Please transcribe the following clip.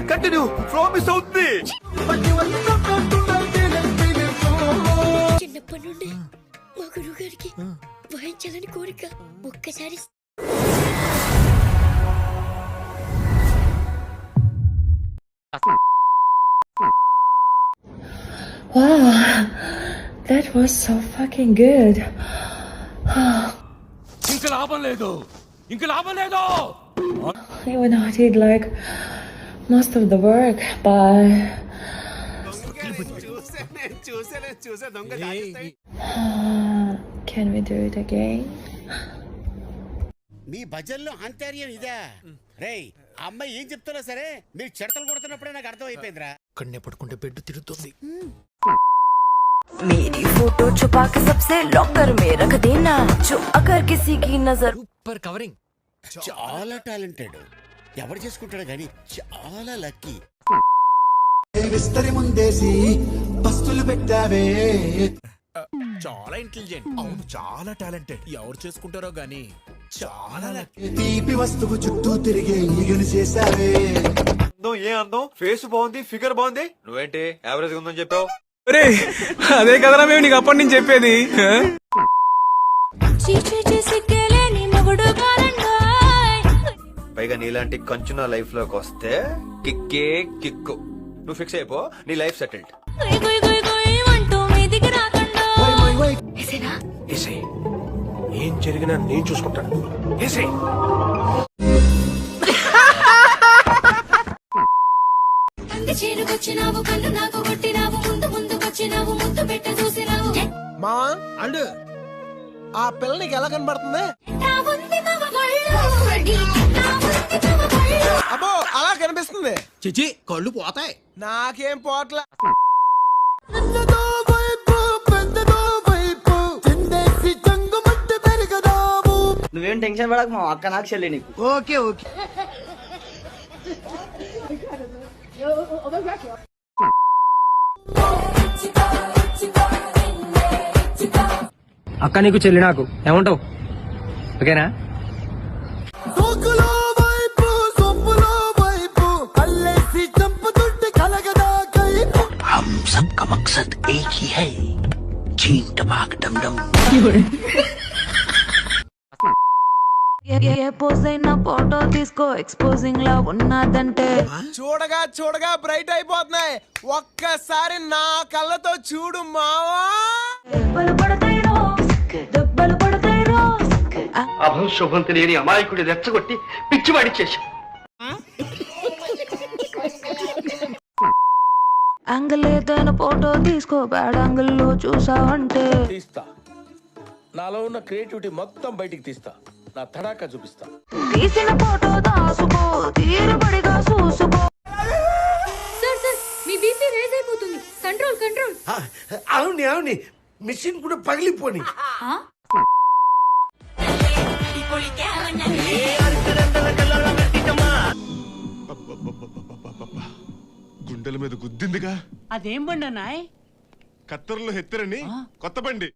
Continue promise అవుతుంది. చిన్నప్పటి నుండి మా గురువు గారికి వాయించాలని కోరిక. ఒక్కసారి Wow, that was so fucking good. ఇంకా లాభం లేదు. Even though I did like most of the work, but can we do it again? మీ భజన్లో ఆంతర్యం ఇదా? రేయ్, అమ్మాయి ఏం చెప్తున్నా సరే మీరు చెడతలు కొడుతున్నప్పుడే నాకు అర్థం అయిపోయిందిరా. కన్నే పడుకుంటే బెడ్ తిరుగుతుంది. मेरी फोटो छुपा के सबसे लॉकर में रख देना, जो अगर किसी की नजर సూపర్ కవరింగ్. చాలా టాలెంటెడ్. ఎవరు చేసుకుంటాడు కానీ చాలా లక్కీ. విస్తరి ముందేసి బస్తులు పెట్టావే. చాలా ఇంటెలిజెంట్. అవును, చాలా టాలెంటెడ్. ఎవరు చేసుకుంటారో గానీ చాలా లక్కీ. తీపి వస్తువు చుట్టూ తిరిగే ఈగలు చేసావే. ఏ అందం, ఫేస్ బాగుంది, ఫిగర్ బాగుంది. నువ్వేంటి యావరేజ్ ఉందని చెప్పావు? అదే కదరా మేము నీకు అప్పటి నుంచి చెప్పేది. పైగా నీలాంటి కంచు నా లైఫ్ లోకి వస్తే కిక్కే కిక్కు. నువ్వు ఫిక్స్ అయిపో, నీ లైఫ్ సెటిల్డ్. ఏం జరిగినా నేను చూసుకుంటాను. చేరుకొచ్చినావు, కన్ను నాకు కొట్టినావు, ముందుకొచ్చినావు, ముద్దు పెట్ట చూసినావు. మావా అండు ఆ పిల్ల నీకు ఎలా కనబడుతుంది? అబ్బో అలా కనిపిస్తుంది. చిచి కళ్ళు పోతాయి. నాకేం పోట్ల. నువ్వేం టెన్షన్ పడక మా అక్క నాకు చెల్లి నీకు. Okay okay. అక్క నీకు చెల్లి నాకు ఏమంటావు? ఓకేనా? हम सबका मकसद एक ही है, चीन टपाक डम डम. ఏ పోజ్ అయినా ఫోటో తీసుకో, ఎక్స్పోజింగ్ లా ఉన్నదంటే. చూడగా చూడగా బ్రైట్ అయిపోతున్నాయి. ఒక్కసారి నా కళ్ళతో చూడు మావా. దెబ్బలు పడతాయి రో, దెబ్బలు పడతాయి రో. అభం శుభం తెలియని అమాయకుడి రెచ్చగొట్టి పిచ్చివాడి చేశా. యాంగిల్ ఏదైనా ఫోటో తీసుకో, బ్యాడ్ యాంగిల్ లో చూసావంటే తీస్తా. నాలో ఉన్న క్రియేటివిటీ మొత్తం బయటికి తీస్తా. నా తడాకా చూపిస్తా. తీసిన ఫోటో దాసుకో, తీరుబడిగా చూసుకో. సార్ సార్, మీ బీపీ రేజ్ అయిపోతుంది. Control control. అవుని మిషన్ కూడా పగిలిపోని. గుండెల మీద గుద్దిందిగా. అదేం బండి నాయ్? కత్తెరలో హెత్తరని కొత్త బండి.